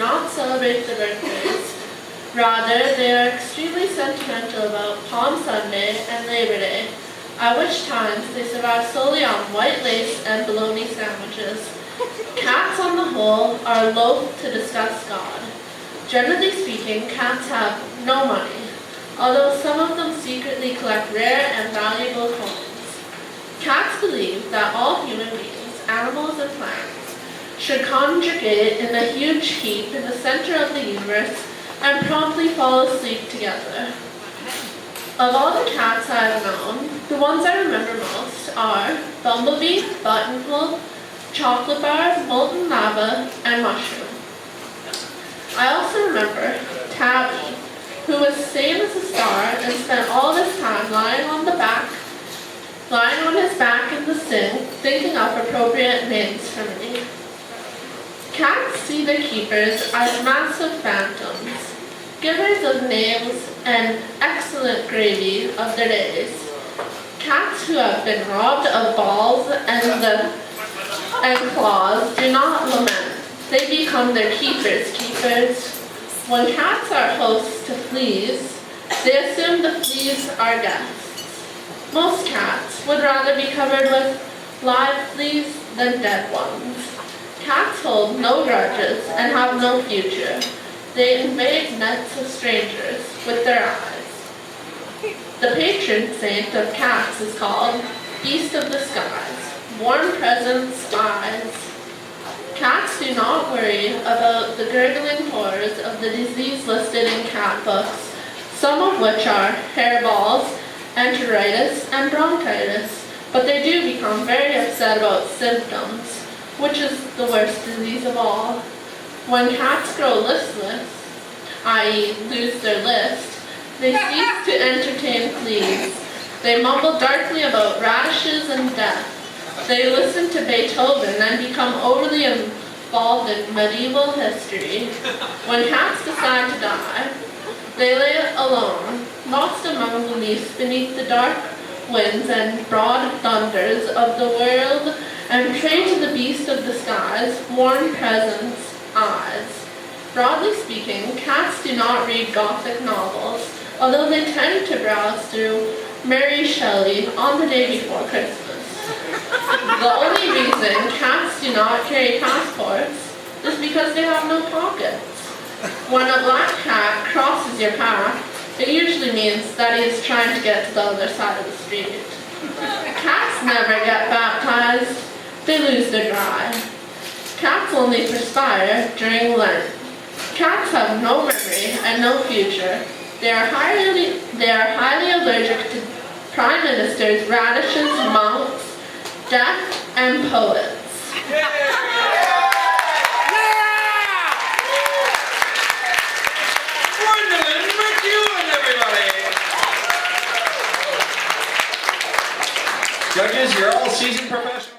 not celebrate their birthdays. Rather, they are extremely sentimental about Palm Sunday and Labor Day, at which times they survive solely on white lace and bologna sandwiches. Cats, on the whole, are loath to discuss God. Generally speaking, cats have no money, although some of them secretly collect rare and valuable coins. Cats believe that all human beings, animals and plants, should congregate in a huge heap in the center of the universe and promptly fall asleep together. Of all the cats I have known, the ones I remember most are Bumblebee, Buttonful, Chocolate Bar, Molten Lava, and Mushroom. I also remember Tabby, who was sane as a star and spent all this time lying on his back in the sink, thinking up appropriate names for me. Cats see their keepers as massive phantoms, givers of names and excellent gravy of their days. Cats who have been robbed of balls and claws do not lament. They become their keepers' keepers. When cats are hosts to fleas, they assume the fleas are guests. Most cats would rather be covered with live fleas than dead ones. Cats hold no grudges and have no future. They invade nets of strangers with their eyes. The patron saint of cats is called Beast of the Skies, warm presence, eyes. Cats do not worry about the gurgling horrors of the disease listed in cat books, some of which are hairballs, enteritis, and bronchitis, but they do become very upset about symptoms, which is the worst disease of all. When cats grow listless, i.e. lose their list, they cease to entertain fleas. They mumble darkly about radishes and death. They listen to Beethoven and become overly involved in medieval history. When cats decide to die, they lay alone, lost among the leaves beneath the dark winds and broad thunders of the world, and pray to the beast of the skies, warm presence, eyes. Broadly speaking, cats do not read Gothic novels, although they tend to browse through Mary Shelley on the day before Christmas. The only reason cats do not carry passports is because they have no pockets. When a black cat crosses your path, it usually means that he is trying to get to the other side of the street. Cats never get baptized. They lose their drive. Cats only perspire during Lent. Cats have no memory and no future. They are highly allergic to prime ministers, radishes, monks, death, and poets. Gwendolyn McEwen, everybody! Judges, you're all seasoned professionals.